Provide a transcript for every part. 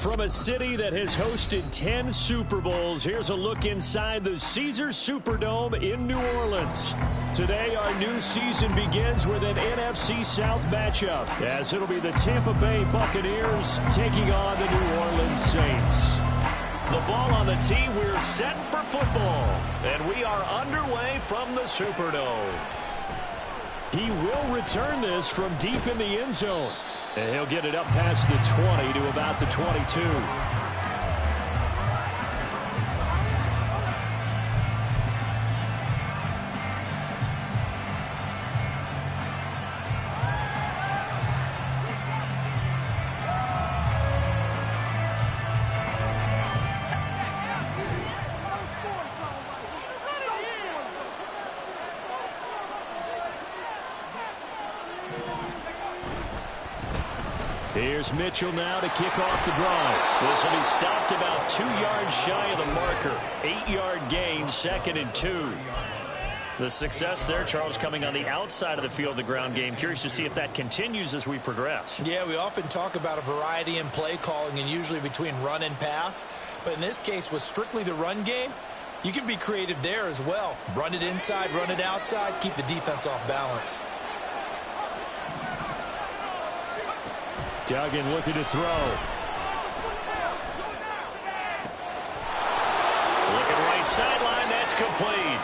From a city that has hosted 10 Super Bowls, here's a look inside the Caesars Superdome in New Orleans. Today, our new season begins with an NFC South matchup, as it'll be the Tampa Bay Buccaneers taking on the New Orleans Saints. The ball on the tee, we're set for football, and we are underway from the Superdome. He will return this from deep in the end zone. And he'll get it up past the 20 to about the 22. Here's Mitchell now to kick off the drive. This will be stopped about 2 yards shy of the marker. 8-yard gain, 2nd and 2. The success there, Charles, coming on the outside of the field, the ground game. Curious to see if that continues as we progress. Yeah, we often talk about a variety in play calling and usually between run and pass. But in this case, with strictly the run game, you can be creative there as well. Run it inside, run it outside, keep the defense off balance. Duggan looking to throw. Looking right sideline, that's complete.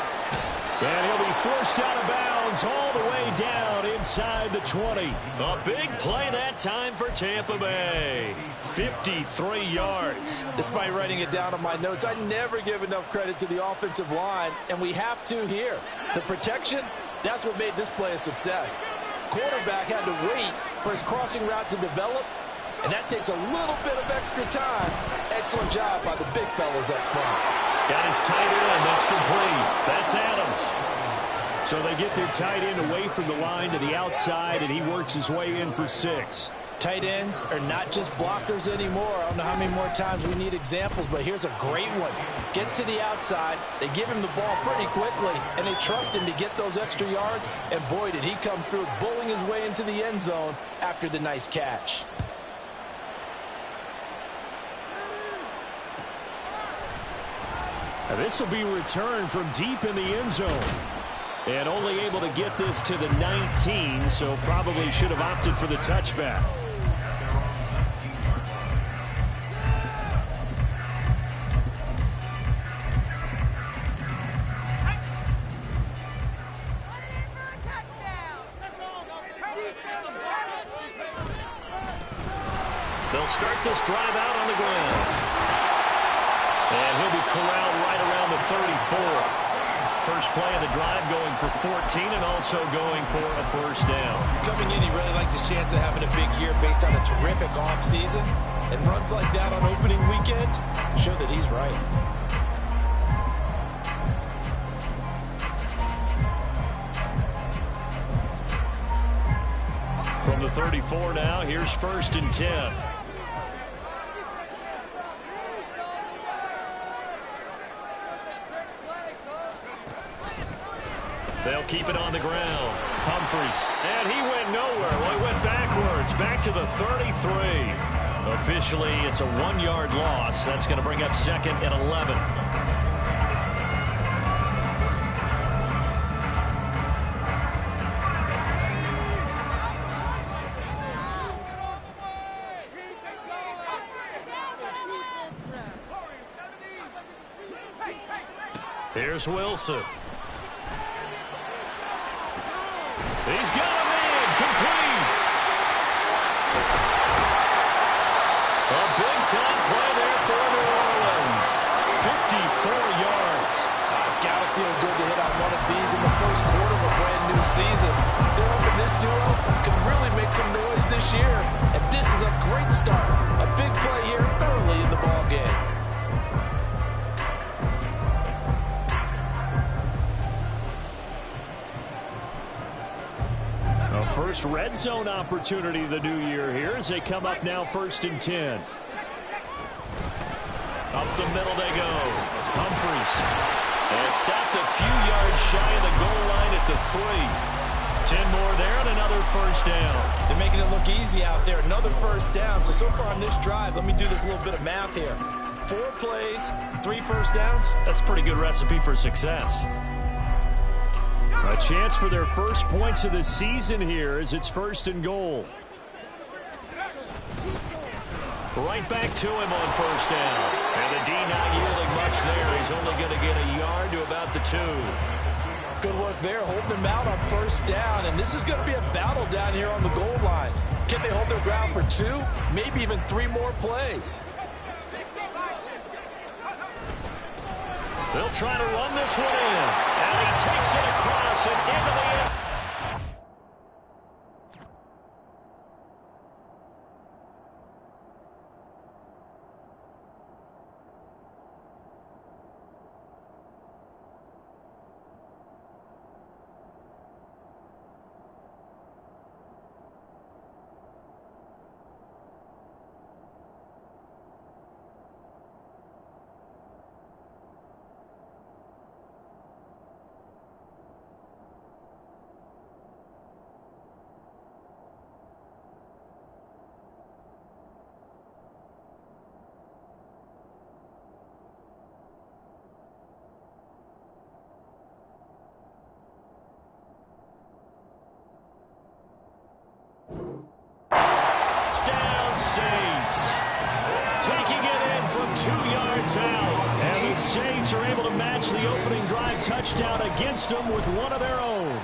And he'll be forced out of bounds all the way down inside the 20. A big play that time for Tampa Bay. 53 yards. Despite writing it down on my notes, I never give enough credit to the offensive line, and we have to here. The protection, that's what made this play a success. Quarterback had to wait for his crossing route to develop, and that takes a little bit of extra time. Excellent job by the big fellas up front. Got his tight end. That's complete. That's Adams. So they get their tight end away from the line to the outside, and he works his way in for 6. Tight ends are not just blockers anymore. I don't know how many more times we need examples, but here's a great one. Gets to the outside, they give him the ball pretty quickly, and they trust him to get those extra yards, and boy, did he come through, bowling his way into the end zone after the nice catch. Now this will be returned from deep in the end zone. And only able to get this to the 19, so probably should have opted for the touchback. They'll start this drive out on the ground. And he'll be corralled right around the 34. First play of the drive going for 14 and also going for a first down. Coming in, he really liked his chance of having a big year based on a terrific offseason. And runs like that on opening weekend show that he's right. From the 34 now, here's 1st and 10. They'll keep it on the ground. Humphries. And he went nowhere. Well, he went backwards. Back to the 33. Officially, it's a 1-yard loss. That's going to bring up 2nd and 11. Here's Wilson. He's got a man, complete. A big-time play there for New Orleans. 54 yards. It's got to feel good to hit on one of these in the first quarter of a brand-new season. They're hoping this duo can really make some noise this year. And this is a great start. A big play here early in the ballgame. First red zone opportunity of the new year here as they come up now 1st and 10. Up the middle they go. Humphries. And stopped a few yards shy of the goal line at the 3. 10 more there and another first down. They're making it look easy out there. Another first down. So far on this drive, let me do this little bit of math here. 4 plays, 3 first downs. That's a pretty good recipe for success. A chance for their first points of the season here as it's 1st and goal. Right back to him on first down. And the D not yielding much there. He's only going to get a yard to about the 2. Good work there, holding them out on first down. And this is going to be a battle down here on the goal line. Can they hold their ground for 2, maybe even 3 more plays? They'll try to run this one in. And he takes it across and into the end. And the Saints are able to match the opening drive touchdown against them with one of their own.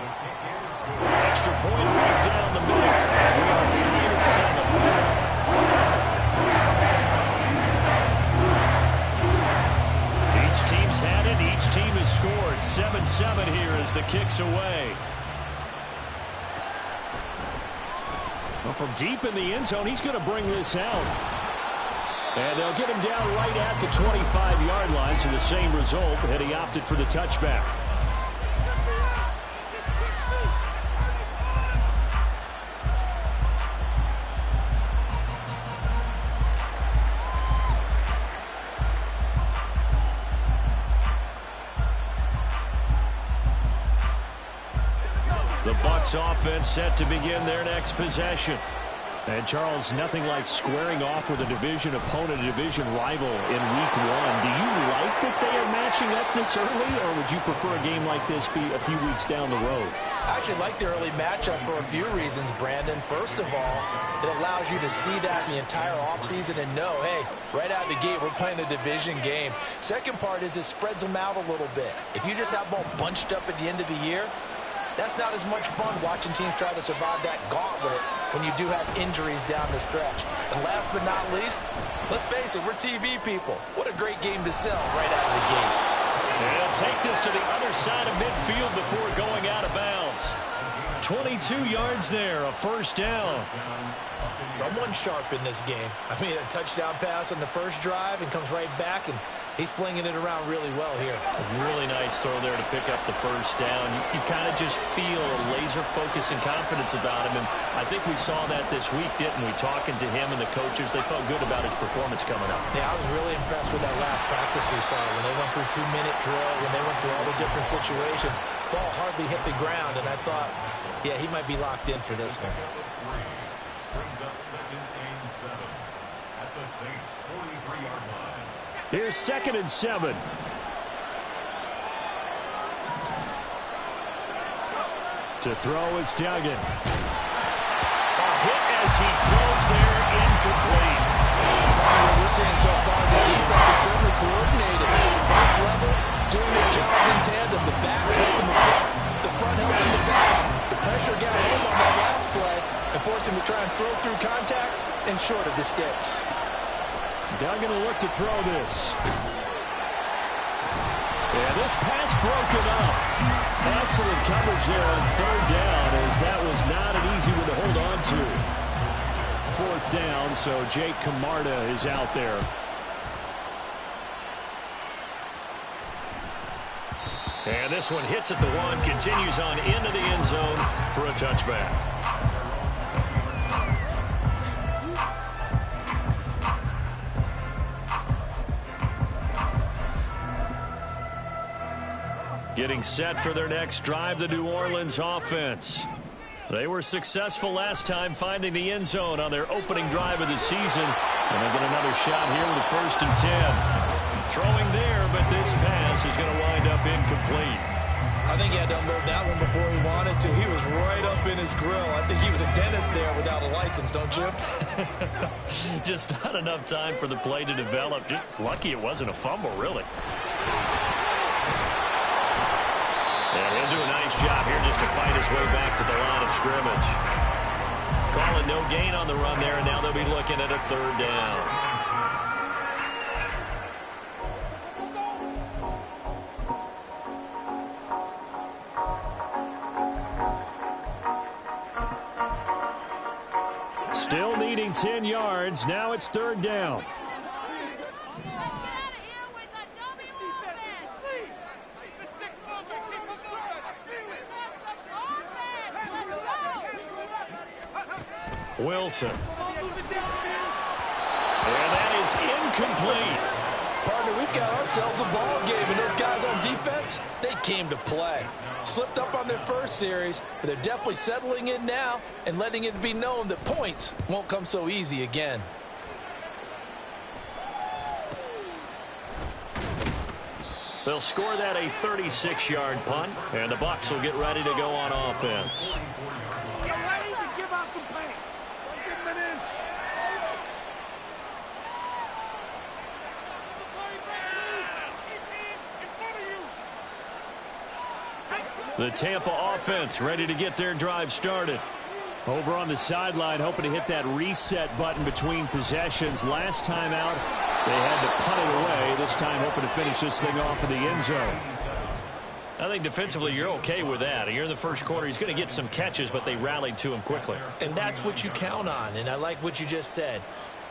Extra point right down the middle. And we are tied at 7. Each team's had it. Each team has scored. 7-7 here as the kick's away. Well, from deep in the end zone, he's going to bring this out. And they'll get him down right at the 25-yard line, so the same result, and he opted for the touchback. The Bucs offense set to begin their next possession. And, Charles, nothing like squaring off with a division opponent, a division rival in Week 1. Do you like that they are matching up this early, or would you prefer a game like this be a few weeks down the road? I actually like the early matchup for a few reasons, Brandon. First of all, it allows you to see that the entire offseason and know, hey, right out of the gate, we're playing a division game. Second part is it spreads them out a little bit. If you just have them all bunched up at the end of the year, that's not as much fun watching teams try to survive that gauntlet when you do have injuries down the stretch. And last but not least, let's face it, we're TV people. What a great game to sell right out of the gate. And he'll take this to the other side of midfield before going out of bounds. 22 yards there, a first down. Someone sharp in this game. I mean, a touchdown pass on the first drive and comes right back, and he's flinging it around really well here. A really nice throw there to pick up the first down. You kind of just feel a laser focus and confidence about him, and I think we saw that this week, didn't we? Talking to him and the coaches, they felt good about his performance coming up. Yeah, I was really impressed with that last practice we saw when they went through 2-minute drill, when they went through all the different situations. Ball hardly hit the ground, and I thought, yeah, he might be locked in for this one. Brings up 2nd and 7 at the Saints' 43-yard line. Here's 2nd and 7. To throw is Duggan. A hit as he throws there, incomplete. What we're seeing so far is the defense is certainly coordinated. Both levels doing their jobs in tandem. The back helping the front helping the back. The pressure got home on that last play and forced him to try and throw through contact and short of the sticks. Duggan will look to throw this. And this pass broken up. Excellent coverage there on 3rd down, as that was not an easy one to hold on to. 4th down, so Jake Camarda is out there. And this one hits at the 1, continues on into the end zone for a touchback. Getting set for their next drive, the New Orleans offense. They were successful last time finding the end zone on their opening drive of the season. And they'll get another shot here with a 1st and 10. Throwing there, but this pass is going to wind up incomplete. I think he had to unload that one before he wanted to. He was right up in his grill. I think he was a dentist there without a license, don't you? Just not enough time for the play to develop. Just lucky it wasn't a fumble, really. And he'll do a nice job here just to fight his way back to the line of scrimmage. Calling no gain on the run there, and now they'll be looking at a 3rd down. Still needing 10 yards. Now it's 3rd down. Wilson. And that is incomplete. Partner, we've got ourselves a ball game, and those guys on defense, they came to play. Slipped up on their first series, but they're definitely settling in now and letting it be known that points won't come so easy again. They'll score that a 36-yard punt, and the Bucs will get ready to go on offense. The Tampa offense ready to get their drive started. Over on the sideline, hoping to hit that reset button between possessions. Last time out, they had to punt it away. This time, hoping to finish this thing off in the end zone. I think defensively, you're okay with that. You're in the first quarter. He's going to get some catches, but they rallied to him quickly. And that's what you count on, and I like what you just said.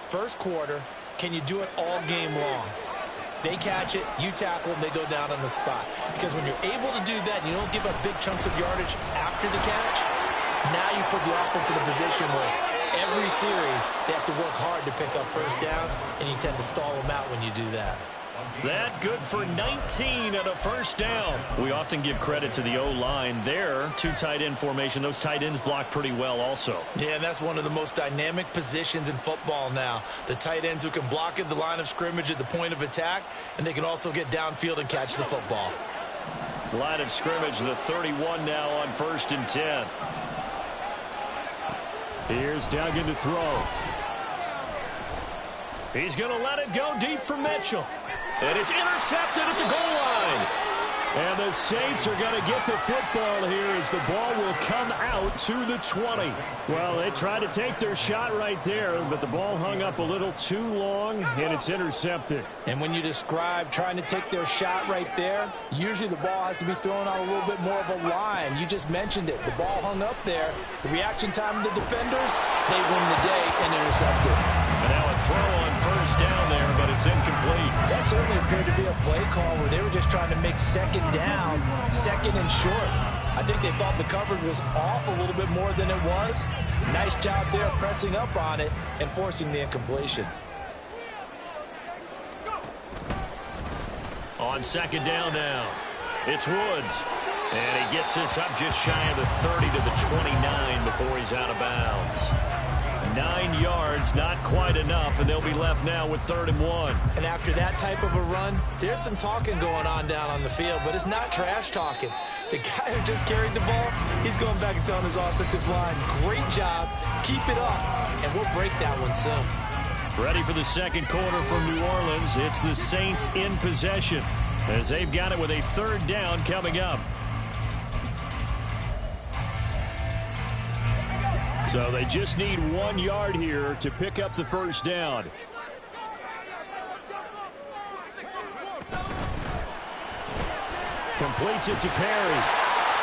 First quarter, can you do it all game long? They catch it, you tackle them, they go down on the spot. Because when you're able to do that and you don't give up big chunks of yardage after the catch, now you put the offense in a position where every series they have to work hard to pick up 1st downs, and you tend to stall them out when you do that. That good for 19 at a 1st down. We often give credit to the O-line there. 2 tight end formation. Those tight ends block pretty well also. Yeah, and that's one of the most dynamic positions in football now. The tight ends who can block at the line of scrimmage at the point of attack, and they can also get downfield and catch the football. Line of scrimmage, the 31 now on 1st and 10. Here's Duggan to throw. He's going to let it go deep for Mitchell. And it's intercepted at the goal line. And the Saints are going to get the football here as the ball will come out to the 20. Well, they tried to take their shot right there, but the ball hung up a little too long, and it's intercepted. And when you describe trying to take their shot right there, usually the ball has to be thrown out a little bit more of a line. You just mentioned it. The ball hung up there. The reaction time of the defenders, they win the day and intercept it. And now a throw on 1st down there, but it's incomplete. That certainly appeared to be a play call where they were just trying to make 2nd down, 2nd and short. I think they thought the coverage was off a little bit more than it was. Nice job there pressing up on it and forcing the incompletion. On 2nd down now, it's Woods. And he gets this up just shy of the 30 to the 29 before he's out of bounds. 9 yards, not quite enough, and they'll be left now with 3rd and 1. And after that type of a run, there's some talking going on down on the field, but it's not trash talking. The guy who just carried the ball, he's going back and telling his offensive line, great job, keep it up, and we'll break that one soon. Ready for the 2nd quarter from New Orleans. It's the Saints in possession as they've got it with a 3rd down coming up. So they just need 1 yard here to pick up the 1st down. Completes it to Perry.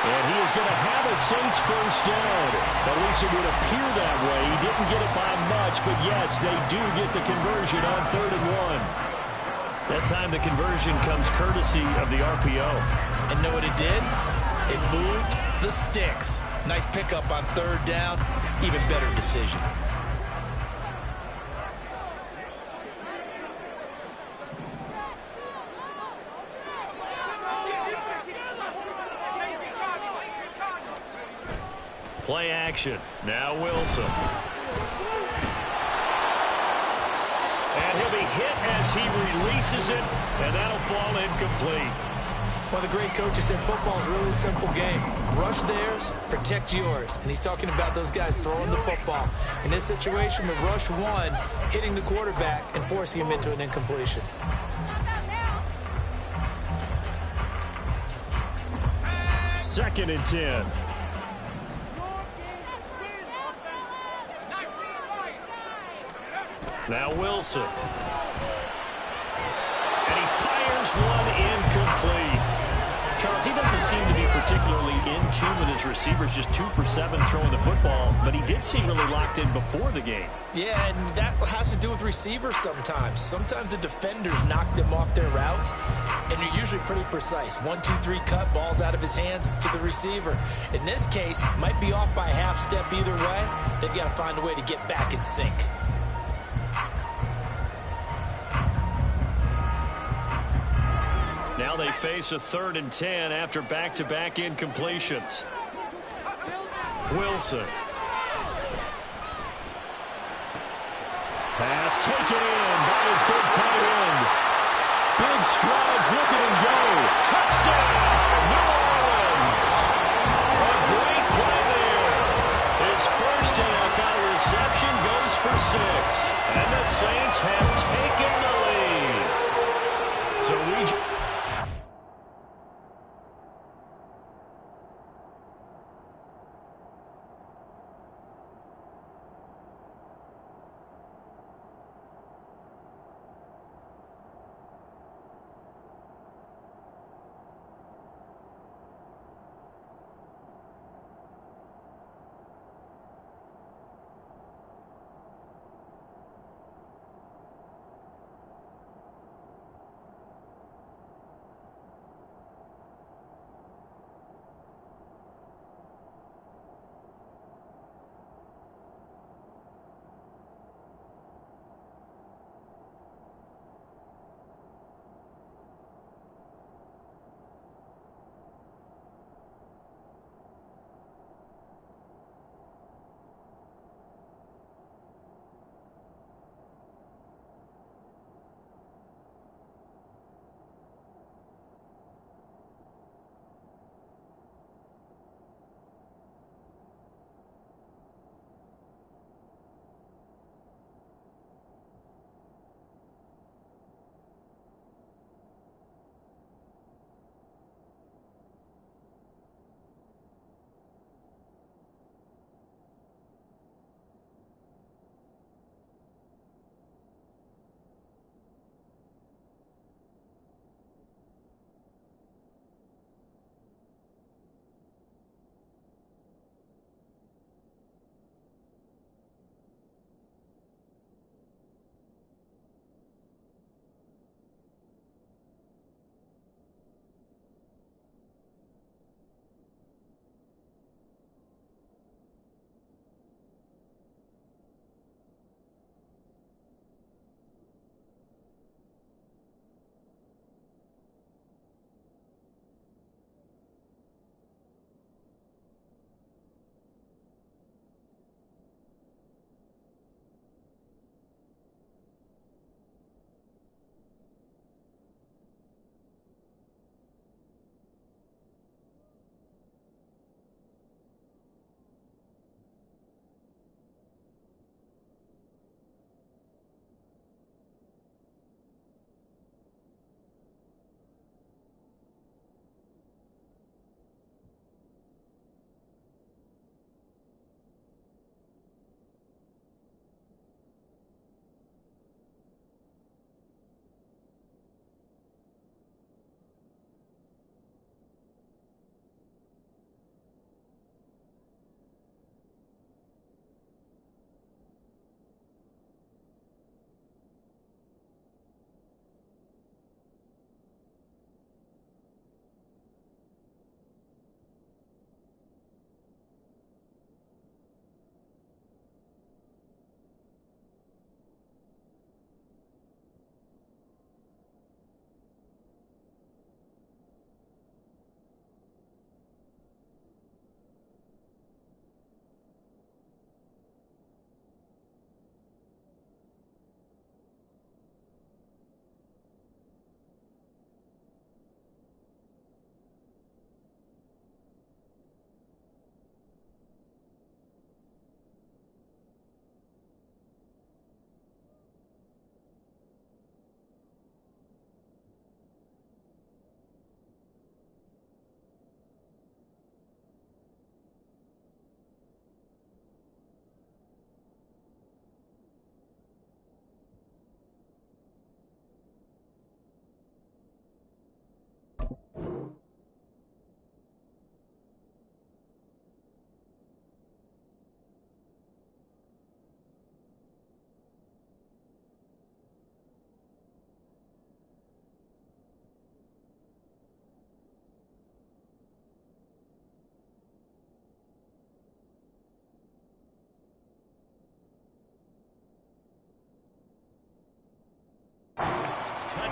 And he is going to have a Saints 1st down. At least it would appear that way. He didn't get it by much, but yes, they do get the conversion on 3rd and 1. That time the conversion comes courtesy of the RPO. And know what it did? It moved the sticks. Nice pickup on 3rd down. Even better decision. Play action. Now Wilson. And he'll be hit as he releases it, and that'll fall incomplete. One of the great coaches said football is really a simple game. Rush theirs, protect yours. And he's talking about those guys throwing the football. In this situation, with rush one, hitting the quarterback and forcing him into an incompletion. Second and 10. Now Wilson. And he fires one incomplete. Charles, he doesn't seem to be particularly in tune with his receivers, just 2 for 7 throwing the football, but he did seem really locked in before the game. Yeah, and that has to do with receivers sometimes. Sometimes the defenders knock them off their routes, and you're usually pretty precise. 1, 2, 3 cut, balls out of his hands to the receiver. In this case, might be off by a half step either way. They've got to find a way to get back in sync. Now they face a 3rd and 10 after back-to-back incompletions. Wilson. Pass taken in by his big tight end. Big strides, look at him go. Touchdown, New Orleans. A great play there. His first NFL reception goes for 6. And the Saints have taken the lead. So we...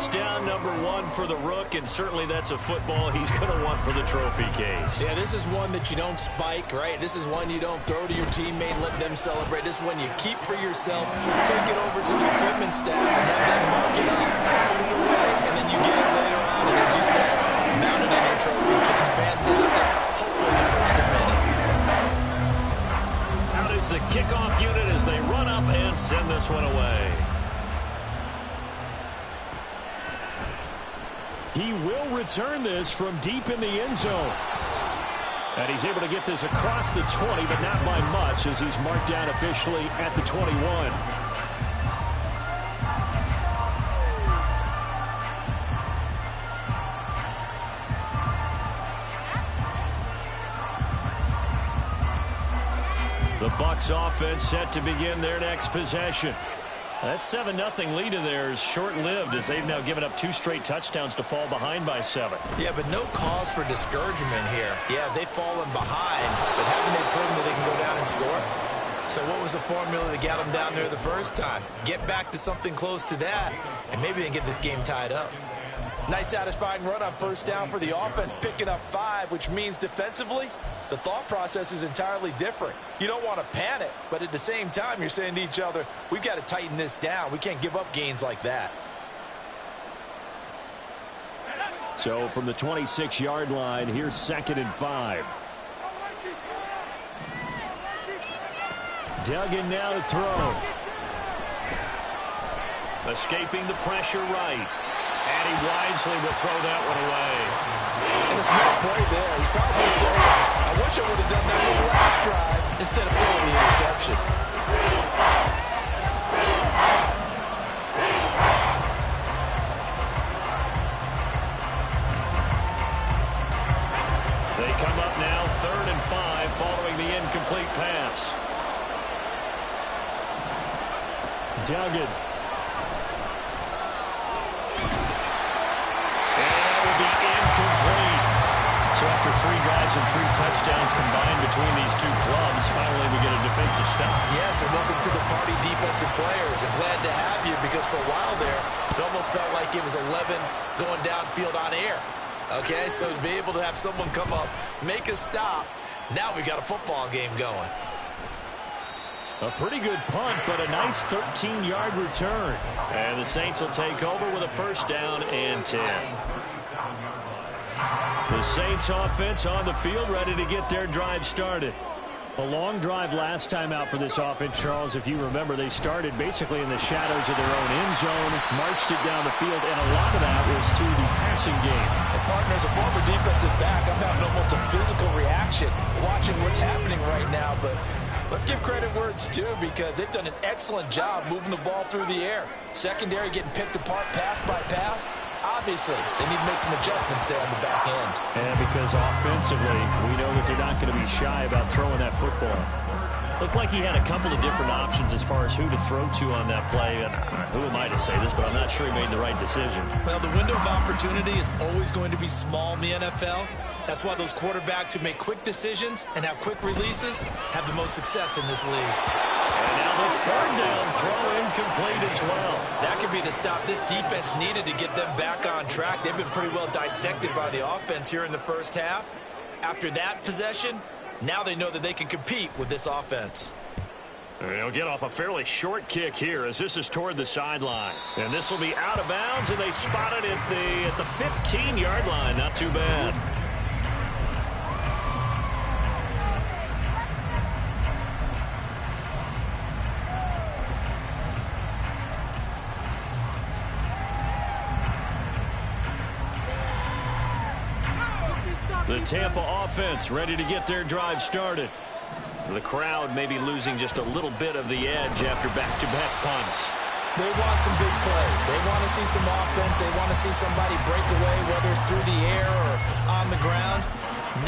First down, number 1 for the Rook, and certainly that's a football he's going to want for the trophy case. Yeah, this is one that you don't spike, right? This is one you don't throw to your teammate and let them celebrate. This is one you keep for yourself, take it over to the equipment staff and have them mark it up, put it away, and then you get it later on. And as you said, mount it on your trophy case. Fantastic. Hopefully the first of many. Out is the kickoff unit as they run up and send this one away. He will return this from deep in the end zone. And he's able to get this across the 20, but not by much as he's marked down officially at the 21. The Bucs offense set to begin their next possession. That 7-0 lead of theirs short-lived as they've now given up 2 straight touchdowns to fall behind by 7. Yeah, but no cause for discouragement here. Yeah, they've fallen behind, but haven't they proven that they can go down and score? So what was the formula that got them down there the first time? Get back to something close to that, and maybe they can get this game tied up. Nice satisfying run on first down for the offense, picking up 5, which means defensively, the thought process is entirely different. You don't want to panic, but at the same time, you're saying to each other, we've got to tighten this down. We can't give up gains like that. So from the 26-yard line, here's 2nd and 5. Duggan now to throw. Escaping the pressure right. And he wisely will throw that one away. And a smart play there. He's probably saying, I wish I would have done that on the last drive instead of throwing the interception. They come up now 3rd and 5 following the incomplete pass. Duggan. So after 3 drives and 3 touchdowns combined between these two clubs, finally we get a defensive stop. Yes, and welcome to the party, defensive players. And glad to have you because for a while there, it almost felt like it was 11 going downfield on air. Okay, so to be able to have someone come up, make a stop, now we got a football game going. A pretty good punt, but a nice 13-yard return. And the Saints will take over with a first down and 10. The Saints offense on the field ready to get their drive started. A long drive last time out for this offense, Charles. If you remember, they started basically in the shadows of their own end zone, marched it down the field, and a lot of that was through the passing game. Well, partner, as a former defensive back, I'm having almost a physical reaction watching what's happening right now, but let's give credit where it's due because they've done an excellent job moving the ball through the air. Secondary getting picked apart pass by pass. Obviously, they need to make some adjustments there on the back end. And because offensively, we know that they're not going to be shy about throwing that football. Looked like he had a couple of different options as far as who to throw to on that play. And who am I to say this, but I'm not sure he made the right decision. Well, the window of opportunity is always going to be small in the NFL. That's why those quarterbacks who make quick decisions and have quick releases have the most success in this league. And now the 3rd down throw incomplete as well. That could be the stop this defense needed to get them back on track. They've been pretty well dissected by the offense here in the first half. After that possession, now they know that they can compete with this offense. They'll get off a fairly short kick here as this is toward the sideline. And this will be out of bounds, and they spot it at the 15-yard line. Not too bad. The Tampa offense ready to get their drive started. The crowd maybe losing just a little bit of the edge after back-to-back punts. They want some big plays. They want to see some offense. They want to see somebody break away, whether it's through the air or on the ground.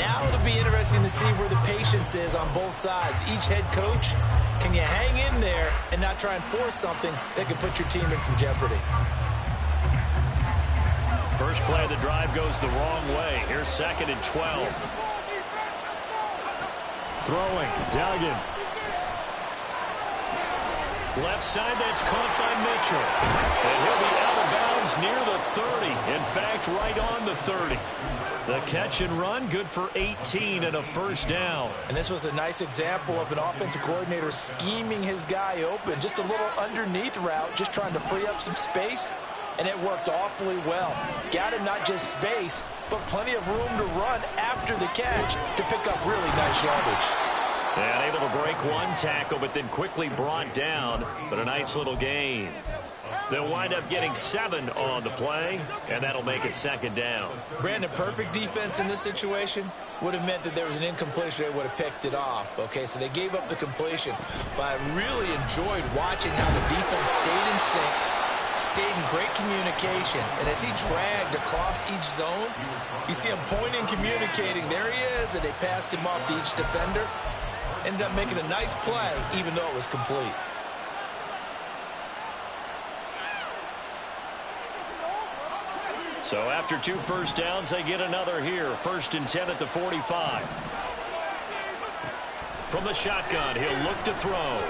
Now it'll be interesting to see where the patience is on both sides. Each head coach, can you hang in there and not try and force something that could put your team in some jeopardy? First play of the drive goes the wrong way. Here's 2nd and 12. Throwing, Duggan. Left side, that's caught by Mitchell. And he'll be out of bounds downs near the 30. In fact, right on the 30. The catch and run, good for 18 and a first down. And this was a nice example of an offensive coordinator scheming his guy open. Just a little underneath route, just trying to free up some space, and it worked awfully well. Got him not just space, but plenty of room to run after the catch to pick up really nice yardage. And able to break one tackle, but then quickly brought down, but a nice little gain. They'll wind up getting 7 on the play, and that'll make it second down. Brandon, perfect defense in this situation would have meant that there was an incompletion. They would have picked it off. Okay, so they gave up the completion. But I really enjoyed watching how the defense stayed in sync, stayed in great communication. And as he dragged across each zone, you see him pointing, communicating. There he is, and they passed him off to each defender. Ended up making a nice play, even though it was complete. So after 2 first downs, they get another here. 1st and 10 at the 45. From the shotgun, he'll look to throw.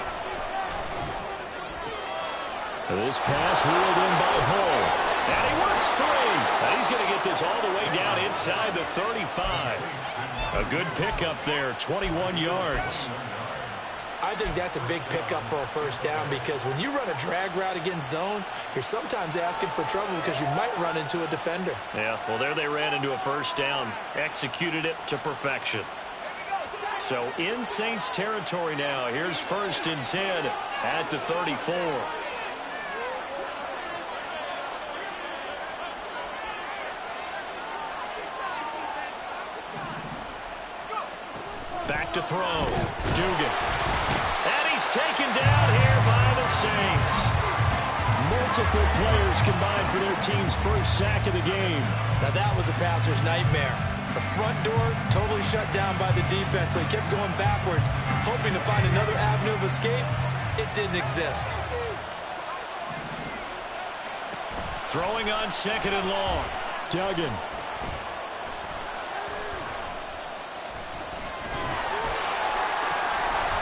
This pass ruled in by Hull. And he works 3. And he's going to get this all the way down inside the 35. A good pickup there, 21 yards. I think that's a big pickup for a first down, because when you run a drag route against zone, you're sometimes asking for trouble because you might run into a defender. Yeah, well, there they ran into a first down, executed it to perfection. So in Saints territory now. Here's 1st and 10 at the 34. Back to throw. Dugan. And he's taken down here by the Saints. Multiple players combined for their team's first sack of the game. Now that was a passer's nightmare. The front door totally shut down by the defense, so he kept going backwards, hoping to find another avenue of escape. It didn't exist. Throwing on 2nd and long. Duggan.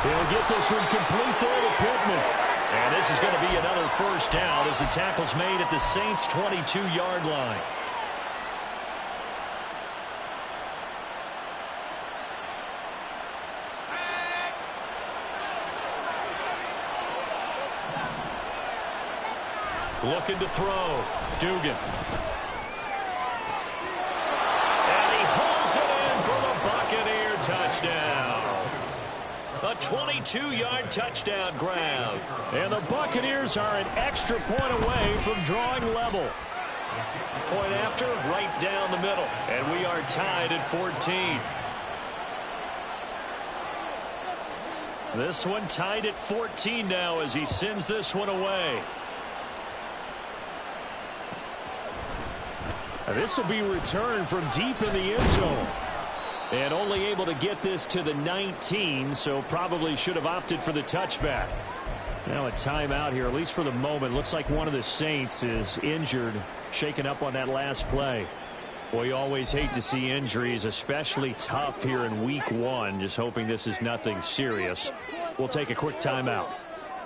He'll get this one complete there to Pittman. And this is going to be another first down as the tackle's made at the Saints' 22-yard line. Looking to throw. Dugan. And he hauls it in for the Buccaneer touchdown. A 22-yard touchdown grab. And the Buccaneers are an extra point away from drawing level. Point after, right down the middle. And we are tied at 14. This one tied at 14 now as he sends this one away. This will be returned from deep in the end zone. And only able to get this to the 19, so probably should have opted for the touchback. Now a timeout here, at least for the moment. Looks like one of the Saints is injured, shaken up on that last play. Well, you always hate to see injuries, especially tough here in week 1. Just hoping this is nothing serious. We'll take a quick timeout.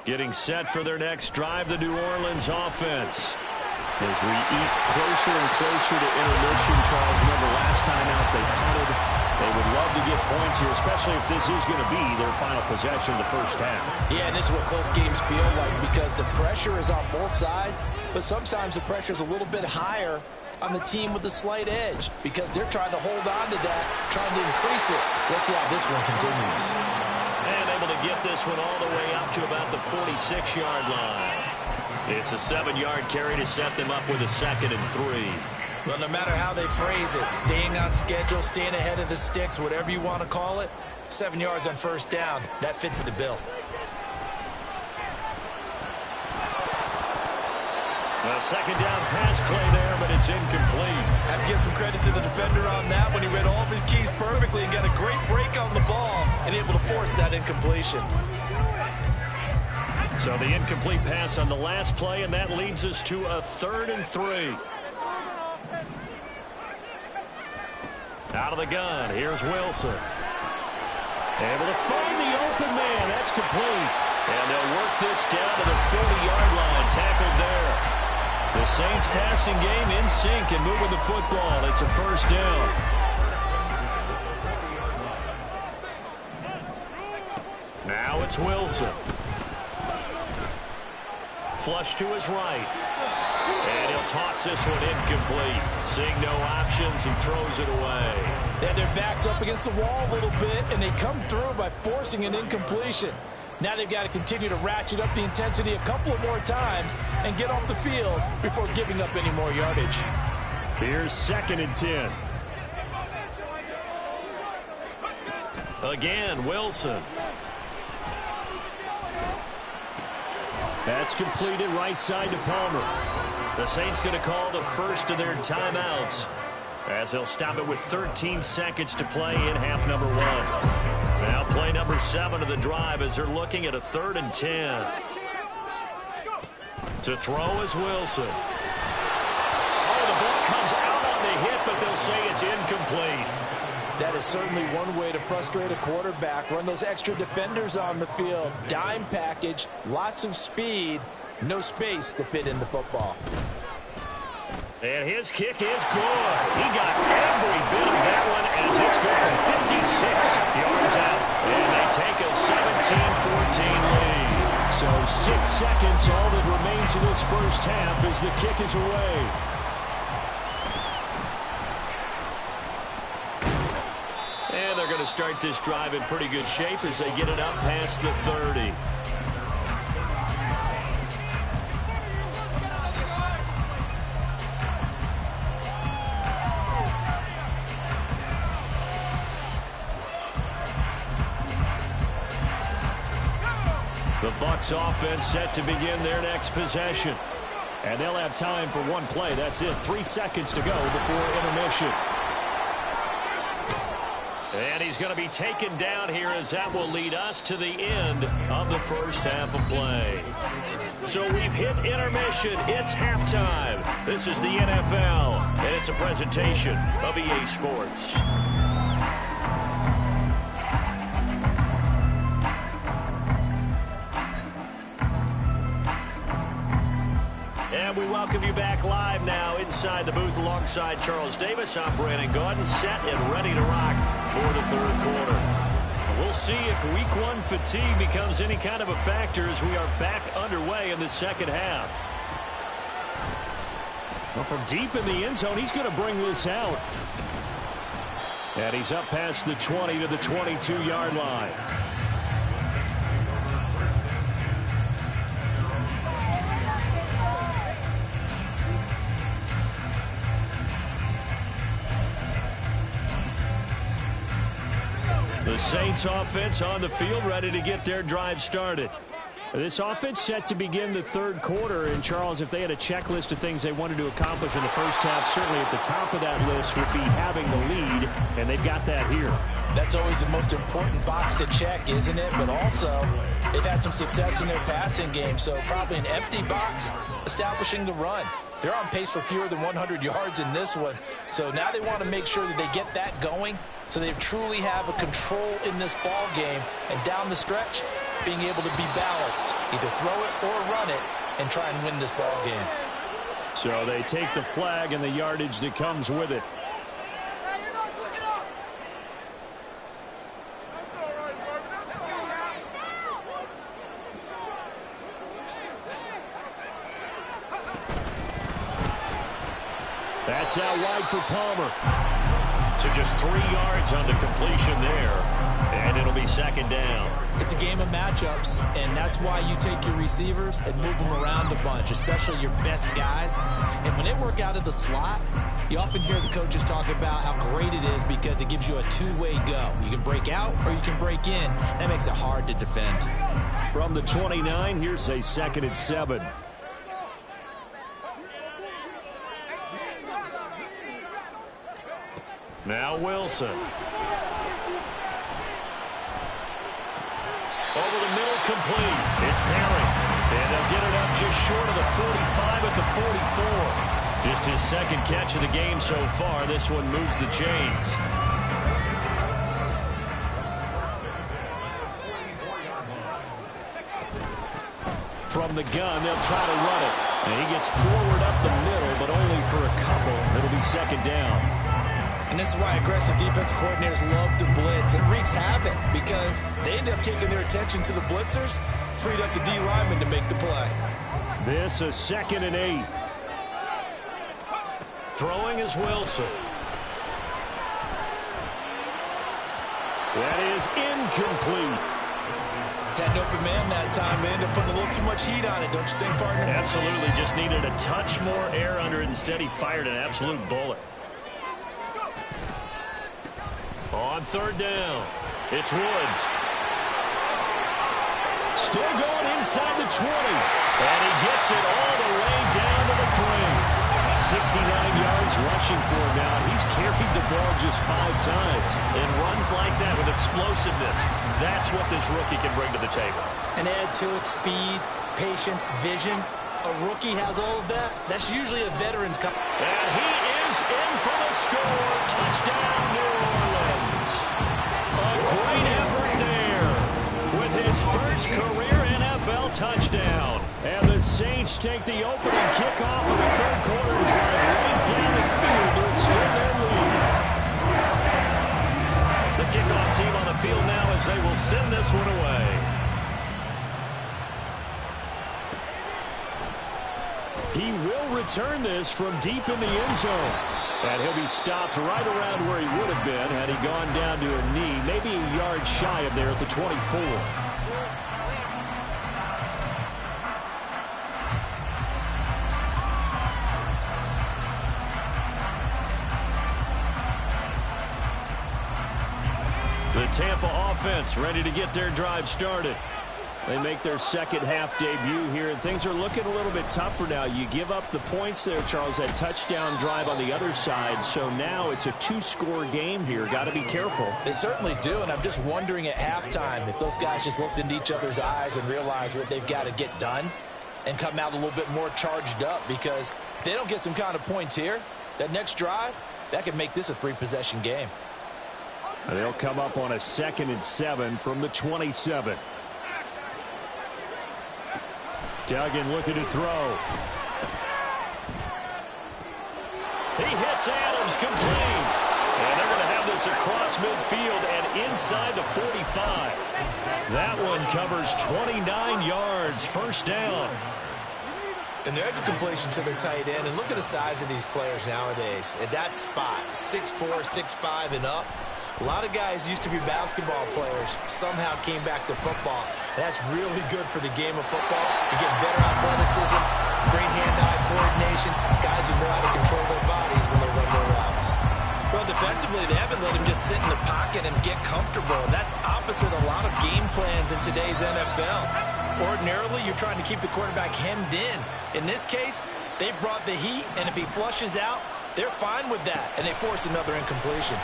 Getting set for their next drive, the New Orleans offense. As we eat closer and closer to intermission, Charles, remember last time out they punted. They would love to get points here, especially if this is going to be their final possession of the first half. Yeah, and this is what close games feel like, because the pressure is on both sides, but sometimes the pressure is a little bit higher on the team with the slight edge, because they're trying to hold on to that, trying to increase it. Let's see how this one continues. And able to get this one all the way up to about the 46-yard line. It's a 7-yard carry to set them up with a 2nd and 3. Well, no matter how they phrase it, staying on schedule, staying ahead of the sticks, whatever you want to call it, 7 yards on first down, that fits the bill. A 2nd down pass play there, but it's incomplete. Have to give some credit to the defender on that when he read all of his keys perfectly and got a great break on the ball and able to force that incompletion. So the incomplete pass on the last play, and that leads us to a 3rd and 3. Out of the gun, here's Wilson. Able to find the open man. That's complete. And they'll work this down to the 40-yard line. Tackled there. The Saints passing game in sync and moving the football. It's a first down. Now it's Wilson. Flush to his right. And he'll toss this one incomplete. Seeing no options, he throws it away. They had their backs up against the wall a little bit, and they come through by forcing an incompletion. Now they've got to continue to ratchet up the intensity a couple of more times and get off the field before giving up any more yardage. Here's 2nd and 10. Again, Wilson. That's completed right side to Palmer. The Saints going to call the first of their timeouts as they'll stop it with 13 seconds to play in half number 1. Now play number 7 of the drive as they're looking at a 3rd and 10. To throw is Wilson. Oh, the ball comes out on the hit, but they'll say it's incomplete. That is certainly one way to frustrate a quarterback. Run those extra defenders on the field. Dime package, lots of speed, no space to fit in the football. And his kick is good. He got every bit of that one as it's good from 56 yards out. And they take a 17-14 lead. So 6 seconds, all that remains in this first half as the kick is away. And they're going to start this drive in pretty good shape as they get it up past the 30. The Bucs offense set to begin their next possession. And they'll have time for one play. That's it. 3 seconds to go before intermission. And he's going to be taken down here as that will lead us to the end of the first half of play. So we've hit intermission. It's halftime. This is the NFL, and it's a presentation of EA Sports. And we welcome you back live now inside the booth alongside Charles Davis. I'm Brandon Gaudin, set and ready to rock for the third quarter. We'll see if week 1 fatigue becomes any kind of a factor as we are back underway in the second half. Well, from deep in the end zone, he's going to bring this out. And he's up past the 20 to the 22-yard line. The Saints offense on the field ready to get their drive started. This offense set to begin the third quarter. And, Charles, if they had a checklist of things they wanted to accomplish in the first half, certainly at the top of that list would be having the lead, and they've got that here. That's always the most important box to check, isn't it? But also, they've had some success in their passing game, so probably an empty box establishing the run. They're on pace for fewer than 100 yards in this one, so now they want to make sure that they get that going so they truly have a control in this ball game, and down the stretch, being able to be balanced, either throw it or run it, and try and win this ball game. So they take the flag and the yardage that comes with it. That's out wide for Palmer. So just 3 yards on the completion there, and it'll be second down. It's a game of matchups, and that's why you take your receivers and move them around a bunch, especially your best guys. And when they work out of the slot, you often hear the coaches talk about how great it is because it gives you a two-way go. You can break out or you can break in. That makes it hard to defend. From the 29, here's a 2nd and 7. Now Wilson. Over the middle, complete. It's Perry. And they'll get it up just short of the 45 at the 44. Just his second catch of the game so far. This one moves the chains. From the gun, they'll try to run it. And he gets forward up the middle, but only for a couple. It'll be second down. And this is why aggressive defensive coordinators love to blitz. It wreaks havoc because they end up taking their attention to the blitzers, freed up the D lineman to make the play. This a 2nd and 8. Throwing is Wilson. That is incomplete. Had an open man that time. They ended up putting a little too much heat on it, don't you think, partner? Absolutely. Just needed a touch more air under it. Instead, he fired an absolute bullet. On 3rd down, it's Woods. Still going inside the 20. And he gets it all the way down to the 3. 69 yards rushing for him now. He's carried the ball just 5 times. In runs like that with explosiveness, that's what this rookie can bring to the table. And add to it speed, patience, vision. A rookie has all of that. That's usually a veteran's cup. And he is in for the score. Touchdown, New Orleans. A great effort there with his first career NFL touchdown. And the Saints take the opening kickoff of the 3rd quarter and drive right down the field to extend their lead. The kickoff team on the field now as they will send this one away. He will return this from deep in the end zone. And he'll be stopped right around where he would have been had he gone down to a knee, maybe a yard shy of there at the 24. The Tampa offense ready to get their drive started. They make their second half debut here, and things are looking a little bit tougher now. You give up the points there, Charles, that touchdown drive on the other side. So now it's a 2-score game here. Got to be careful. They certainly do, and I'm just wondering at halftime if those guys just looked into each other's eyes and realized what they've got to get done and come out a little bit more charged up, because if they don't get some kind of points here, that next drive, that could make this a 3-possession game. They'll come up on a 2nd and 7 from the 27. Duggan looking to throw. He hits Adams complete. And they're going to have this across midfield and inside the 45. That one covers 29 yards. First down. And there's a completion to the tight end. And look at the size of these players nowadays. At that spot, 6'4", 6'5", and up. A lot of guys used to be basketball players, somehow came back to football. And that's really good for the game of football. You get better athleticism, great hand-eye coordination, guys who know how to control their bodies when they run their routes. Well, defensively, they haven't let him just sit in the pocket and get comfortable. And that's opposite a lot of game plans in today's NFL. Ordinarily, you're trying to keep the quarterback hemmed in. In this case, they brought the heat, and if he flushes out, they're fine with that, and they force another incompletion.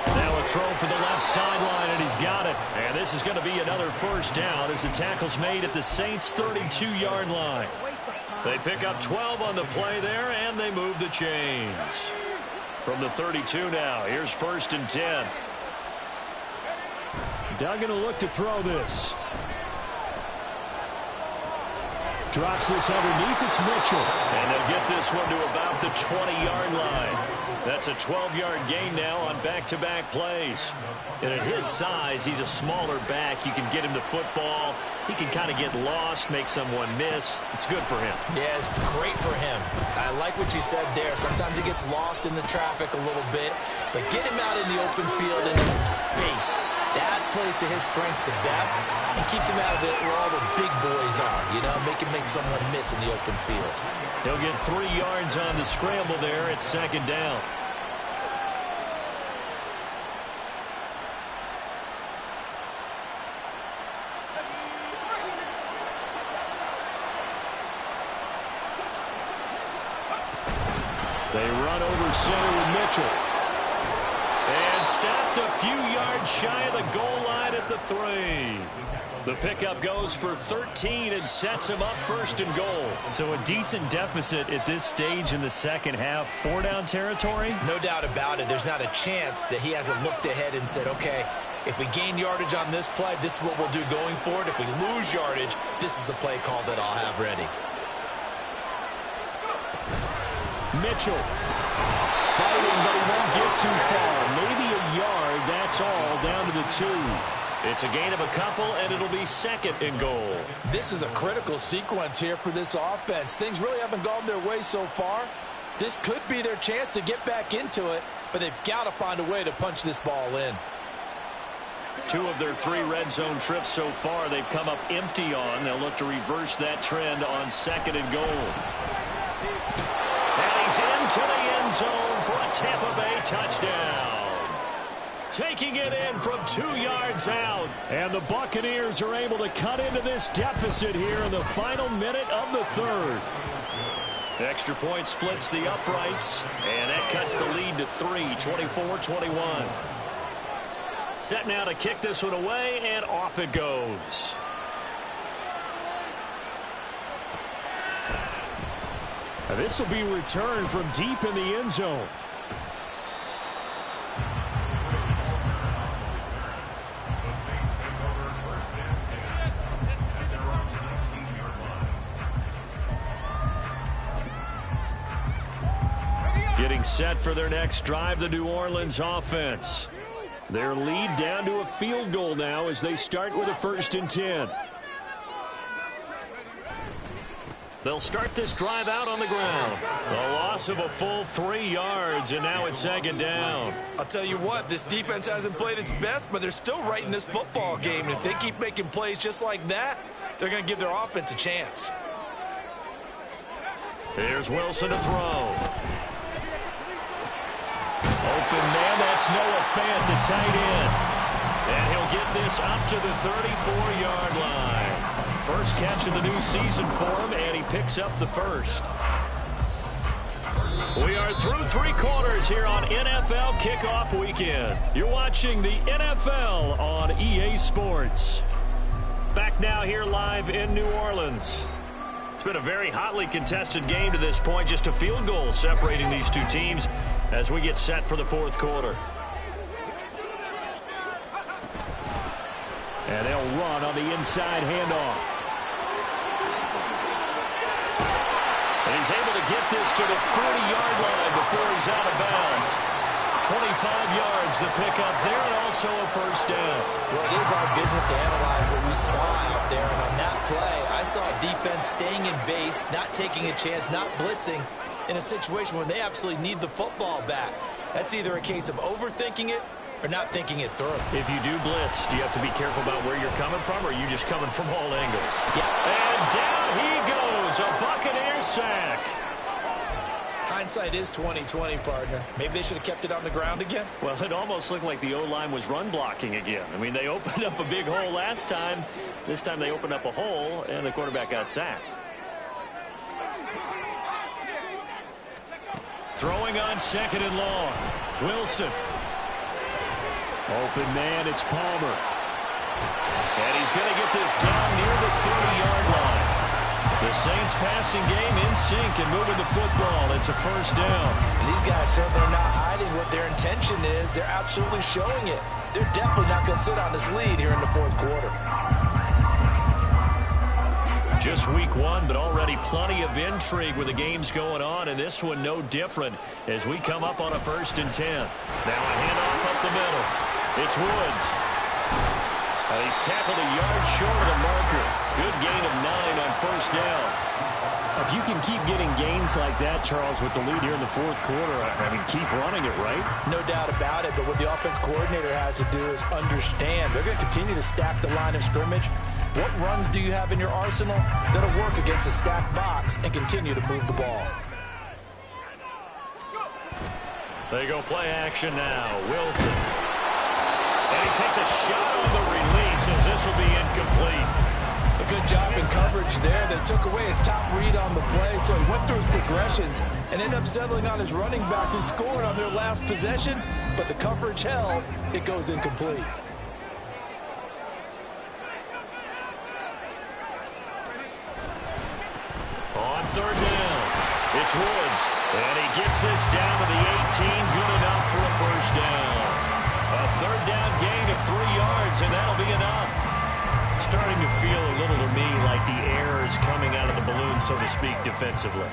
Now a throw for the left sideline, and he's got it. And this is going to be another first down as the tackle's made at the Saints' 32-yard line. They pick up 12 on the play there, and they move the chains. From the 32 now, here's 1st and 10. Duggan will look to throw this. Drops this underneath. It's Mitchell. And they'll get this one to about the 20-yard line. That's a 12-yard gain now on back-to-back plays. And at his size, he's a smaller back. You can get him the football. He can kind of get lost, make someone miss. It's good for him. Yeah, it's great for him. I like what you said there. Sometimes he gets lost in the traffic a little bit. But get him out in the open field into some space. That plays to his strengths the best and keeps him out of it where all the big boys are. You know, make someone miss in the open field. He'll get 3 yards on the scramble there. It's 2nd down. They run over center with Mitchell. And stopped a few yards shy of the goal line at the 3. The pickup goes for 13 and sets him up 1st and goal. So a decent deficit at this stage in the second half. 4-down territory? No doubt about it. There's not a chance that he hasn't looked ahead and said, okay, if we gain yardage on this play, this is what we'll do going forward. If we lose yardage, this is the play call that I'll have ready. Mitchell. Fighting, but he won't get too far. Maybe a yard, that's all, down to the 2. It's a gain of a couple, and it'll be 2nd and goal. This is a critical sequence here for this offense. Things really haven't gone their way so far. This could be their chance to get back into it, but they've got to find a way to punch this ball in. 2 of their 3 red zone trips so far they've come up empty on. They'll look to reverse that trend on 2nd and goal. And he's into the end zone for a Tampa Bay touchdown. Taking it in from 2 yards out. And the Buccaneers are able to cut into this deficit here in the final minute of the 3rd. Extra point splits the uprights, and that cuts the lead to 3, 24-21. Set now to kick this one away, and off it goes. Now this will be returned from deep in the end zone. The Saints take over 1st and 10 at their own 19-yard line. Getting set for their next drive, the New Orleans offense. Their lead down to a field goal now as they start with a 1st and 10. They'll start this drive out on the ground. The loss of a full 3 yards, and now it's 2nd down. I'll tell you what, this defense hasn't played its best, but they're still right in this football game. And if they keep making plays just like that, they're going to give their offense a chance. Here's Wilson to throw. Open man, that's Noah Fant, the tight end. And he'll get this up to the 34-yard line. First catch of the new season for him, and he picks up the 1st. We are through 3 quarters here on NFL Kickoff Weekend. You're watching the NFL on EA Sports. Back now here live in New Orleans. It's been a very hotly contested game to this point. Just a field goal separating these 2 teams as we get set for the 4th quarter. And they'll run on the inside handoff. And he's able to get this to the 40-yard line before he's out of bounds. 25 yards the pickup there, and also a 1st down. Well, it is our business to analyze what we saw out there. And on that play, I saw defense staying in base, not taking a chance, not blitzing in a situation where they absolutely need the football back. That's either a case of overthinking it or not thinking it through. If you do blitz, do you have to be careful about where you're coming from, or are you just coming from all angles? Yeah. And down he goes, a Buccaneer sack. Hindsight is 20/20, partner. Maybe they should have kept it on the ground again. Well, it almost looked like the O-line was run blocking again. I mean, they opened up a big hole last time. This time they opened up a hole, and the quarterback got sacked. Throwing on 2nd and long. Wilson. Open man, it's Palmer. And he's going to get this down near the 30-yard line. The Saints passing game in sync and moving the football. It's a 1st down. And these guys certainly are not hiding what their intention is. They're absolutely showing it. They're definitely not going to sit on this lead here in the 4th quarter. Just week 1, but already plenty of intrigue with the games going on, and this one no different as we come up on a 1st and 10. Now a handoff up the middle. It's Woods. And he's tackled a yard short of the marker. Good gain of 9 on 1st down. If you can keep getting gains like that, Charles, with the lead here in the 4th quarter, I mean, keep running it, right? No doubt about it, but what the offense coordinator has to do is understand. They're going to continue to stack the line of scrimmage. What runs do you have in your arsenal that'll work against a stacked box and continue to move the ball? They go play action now. Wilson. And he takes a shot on the release as this will be incomplete. A good job in coverage there. They took away his top read on the play, so he went through his progressions and ended up settling on his running back who scored on their last possession, but the coverage held. It goes incomplete. On 3rd down, it's Woods. And he gets this down to the 18, good enough for a 1st down. A 3rd down gain of 3 yards, and that'll be enough. Starting to feel a little to me like the air is coming out of the balloon, so to speak, defensively.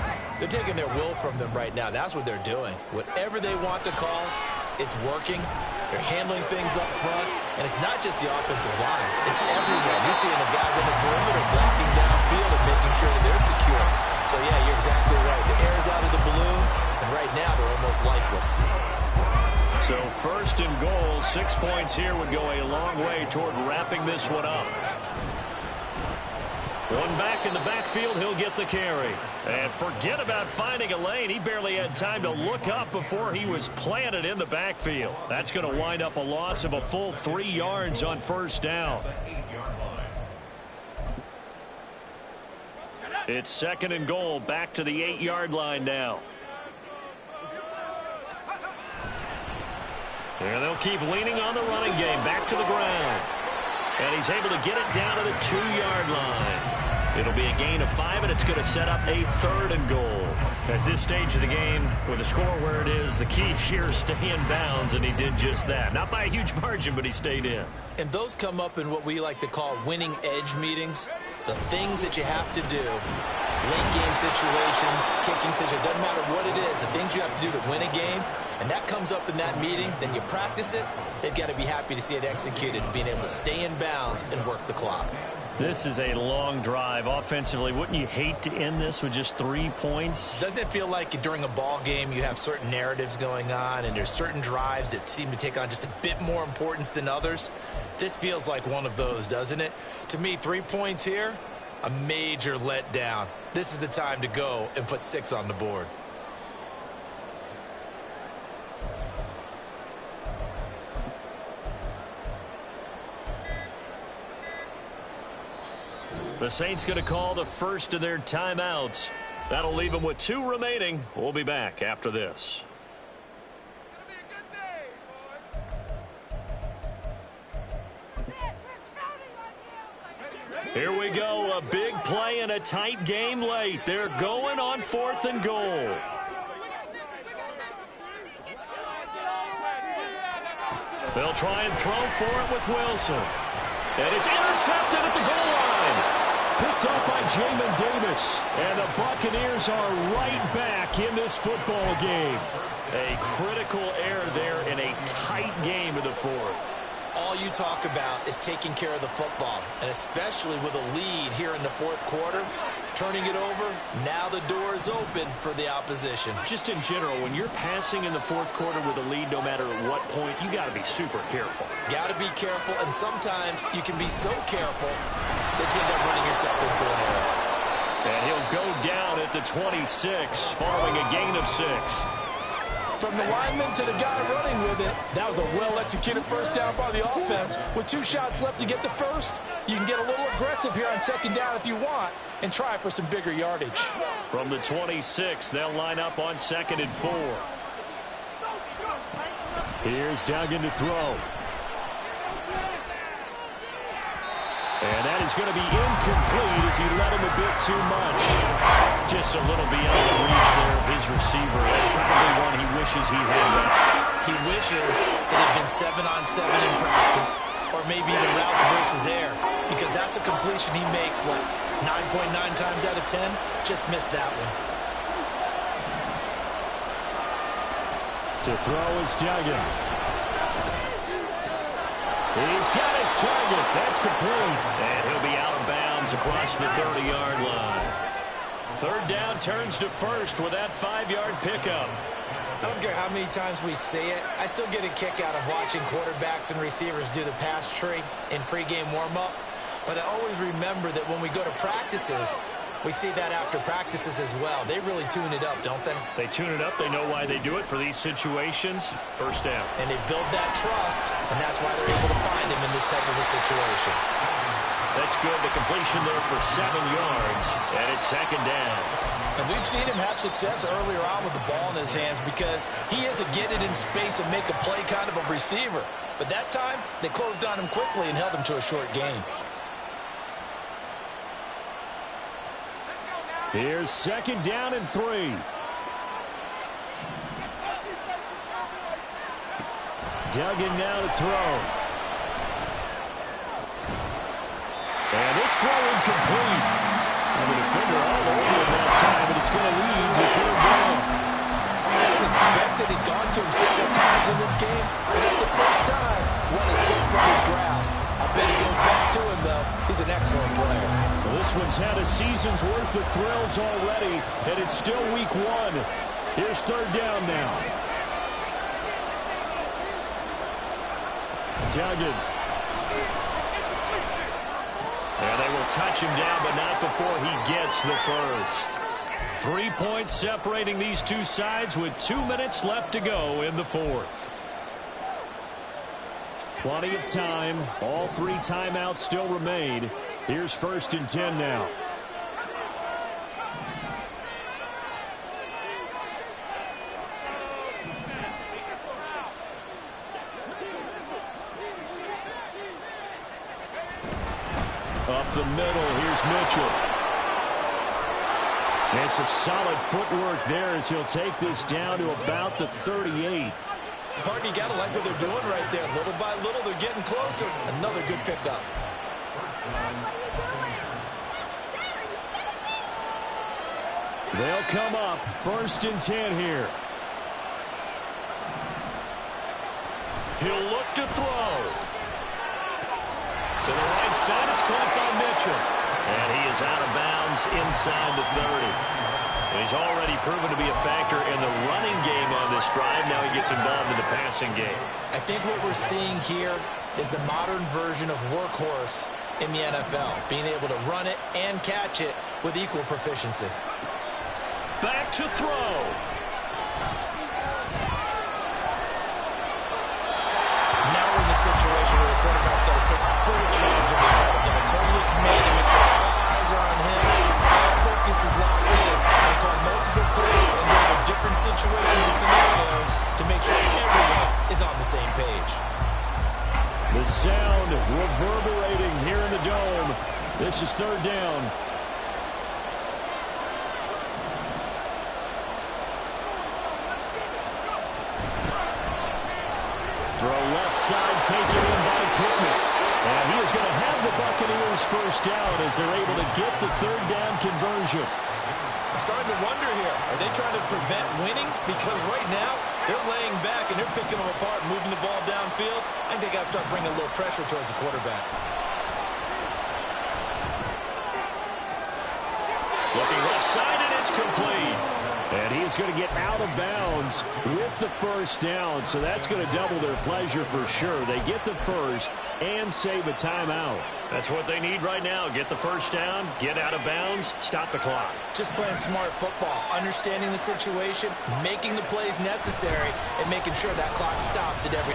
They're taking their will from them right now. That's what they're doing. Whatever they want to call, it's working. They're handling things up front. And it's not just the offensive line. It's everywhere. You're seeing the guys on the perimeter blocking downfield and making sure that they're secure. So, yeah, you're exactly right. The air's out of the balloon, and right now they're almost lifeless. So 1st and goal, 6 points here would go a long way toward wrapping this one up. One back in the backfield, he'll get the carry. And forget about finding a lane. He barely had time to look up before he was planted in the backfield. That's going to wind up a loss of a full 3 yards on 1st down. It's 2nd and goal, back to the 8-yard line now. And they'll keep leaning on the running game, back to the ground. And he's able to get it down to the 2-yard line. It'll be a gain of 5, and it's going to set up a 3rd and goal. At this stage of the game, with the score where it is, the key here is stay in bounds, and he did just that. Not by a huge margin, but he stayed in. And those come up in what we like to call winning edge meetings. The things that you have to do, late game situations, kicking situations, doesn't matter what it is, the things you have to do to win a game, and that comes up in that meeting, then you practice it, they've got to be happy to see it executed, being able to stay in bounds and work the clock. This is a long drive. Offensively, wouldn't you hate to end this with just 3 points? Doesn't it feel like during a ball game you have certain narratives going on and there's certain drives that seem to take on just a bit more importance than others? This feels like one of those, doesn't it? To me, 3 points here, a major letdown. This is the time to go and put 6 on the board. The Saints going to call the first of their timeouts. That'll leave them with 2 remaining. We'll be back after this. Here we go, a big play and a tight game late. They're going on 4th and goal. They'll try and throw for it with Wilson. And it's intercepted at the goal line. Picked up by Jamin Davis. And the Buccaneers are right back in this football game. A critical error there in a tight game in the 4th. All you talk about is taking care of the football, and especially with a lead here in the 4th quarter, turning it over, now the door is open for the opposition. Just in general, when you're passing in the 4th quarter with a lead, no matter at what point, you got to be super careful. Got to be careful, and sometimes you can be so careful that you end up running yourself into an error. And he'll go down at the 26, following a gain of 6. From the lineman to the guy running with it, that was a well-executed first down by the offense. With 2 shots left to get the first, you can get a little aggressive here on 2nd down if you want and try for some bigger yardage. From the 26, they'll line up on 2nd and 4. Here's Duggan to throw. And that is going to be incomplete as he let him a bit too much. Just a little beyond the reach there of his receiver. That's probably one he wishes he had done. He wishes it had been 7-on-7 in practice, or maybe even routes versus air, because that's a completion he makes, what, 9.9 times out of 10? Just missed that one. To throw is Duggan. He's got his target. That's complete. And he'll be out of bounds across the 30-yard line. 3rd down turns to 1st with that 5-yard pickup. I don't care how many times we say it, I still get a kick out of watching quarterbacks and receivers do the pass tree in pregame warm-up. But I always remember that when we go to practices, we see that after practices as well. They really tune it up, don't they? They tune it up. They know why they do it for these situations. 1st down. And they build that trust, and that's why they're able to find him in this type of a situation. That's good. The completion there for 7 yards, and it's 2nd down. And we've seen him have success earlier on with the ball in his hands because he is a get it in space and make a play kind of a receiver. But that time, they closed on him quickly and held him to a short gain. Here's 2nd down and 3. Duggan now to throw. And this throw incomplete. And the defender all over him that time, but That's going to lead to third down. As expected, he's gone to him several times in this game, but it's the first time one has slipped from his grasp. I bet he goes back to him, though. He's an excellent player. Well, this one's had a season's worth of thrills already, and it's still week one. Here's third down now. Duggan. And they will touch him down, but not before he gets the first. 3 points separating these two sides with 2 minutes left to go in the fourth. Plenty of time. All 3 timeouts still remain. Here's 1st and 10 now. Up the middle, here's Mitchell. And some solid footwork there as he'll take this down to about the 38. Partner, you got to like what they're doing right there. Little by little, they're getting closer. Another good pickup. They'll come up 1st and 10 here. He'll look to throw. To the right side, it's caught by Mitchell. And he is out of bounds inside the 30. And he's already proven to be a factor in the running game on this drive. Now he gets involved in the passing game. I think what we're seeing here is the modern version of workhorse in the NFL, being able to run it and catch it with equal proficiency. Back to throw. Now we're in the situation where the quarterback's got to take full charge of his head. Got to totally command him, make sure all eyes are on him. All focus is locked in. And call multiple plays and go to different situations and scenarios to make sure everyone is on the same page. The sound reverberating here in the dome. This is third down. Throw left side, taken in by Pittman. And he is going to have the Buccaneers first down as they're able to get the third down conversion. I'm starting to wonder here, are they trying to prevent winning? Because right now, they're laying back and they're picking them apart, moving the ball downfield. I think they got to start bringing a little pressure towards the quarterback. Looking left side, and it's complete. And he's going to get out of bounds with the first down, so that's going to double their pleasure for sure. They get the first and save a timeout. That's what they need right now. Get the first down, get out of bounds, stop the clock. Just playing smart football, understanding the situation, making the plays necessary, and making sure that clock stops at every...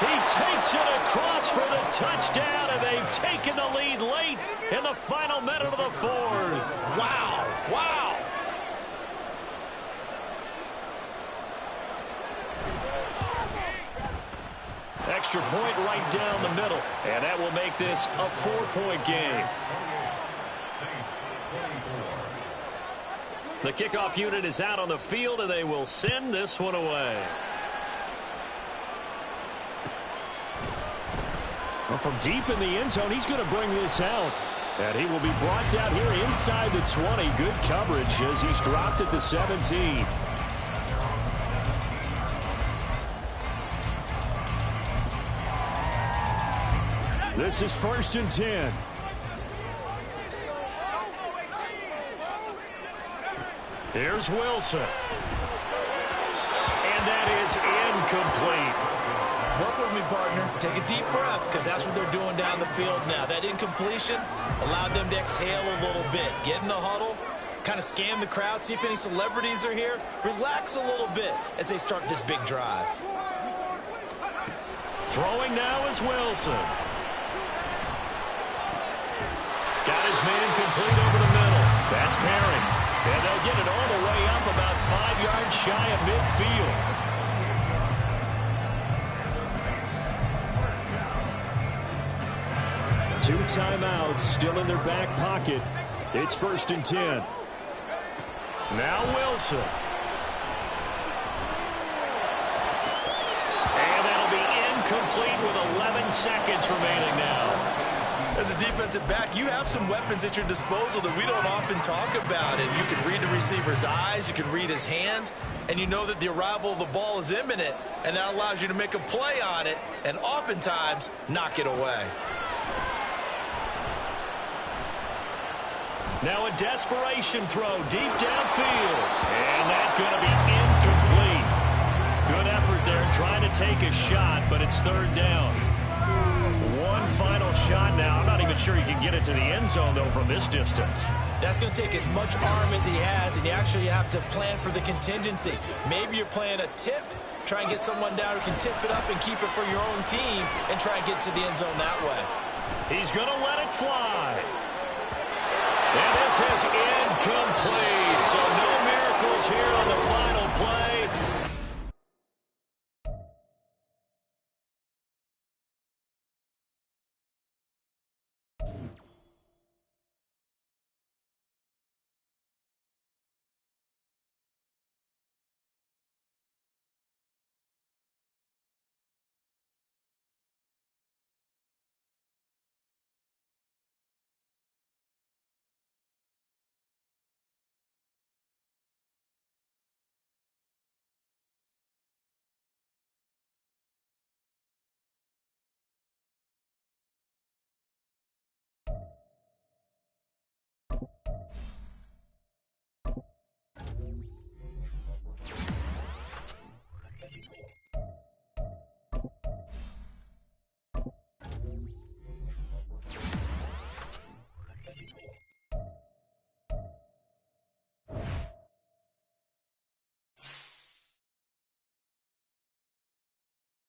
He takes it across for the touchdown, and they've taken the lead late in the final minute of the fourth. Wow! Wow! Extra point right down the middle, and that will make this a 4-point game. The kickoff unit is out on the field, and they will send this one away. Well, from deep in the end zone, he's going to bring this out. And he will be brought down here inside the 20. Good coverage as he's dropped at the 17. This is 1st and 10. Here's Wilson. And that is incomplete. Work with me, partner. Take a deep breath, because that's what they're doing down the field now. That incompletion allowed them to exhale a little bit. Get in the huddle, kind of scan the crowd, see if any celebrities are here. Relax a little bit as they start this big drive. Throwing now is Wilson. Got his man complete over the middle. That's Perry. And they'll get it all the way up about 5 yards shy of midfield. Two timeouts still in their back pocket. It's 1st and 10. Now Wilson. And that'll be incomplete with 11 seconds remaining now. As a defensive back, you have some weapons at your disposal that we don't often talk about. And you can read the receiver's eyes, you can read his hands, and you know that the arrival of the ball is imminent, and that allows you to make a play on it and oftentimes knock it away. Now a desperation throw deep downfield. And that's going to be incomplete. Good effort there trying to take a shot, but it's third down. One final shot now. I'm not even sure he can get it to the end zone, though, from this distance. That's going to take as much arm as he has, and you actually have to plan for the contingency. Maybe you're playing a tip. Try and get someone down who can tip it up and keep it for your own team and try and get to the end zone that way. He's going to let it fly. And this is incomplete. So no miracles here on the final play.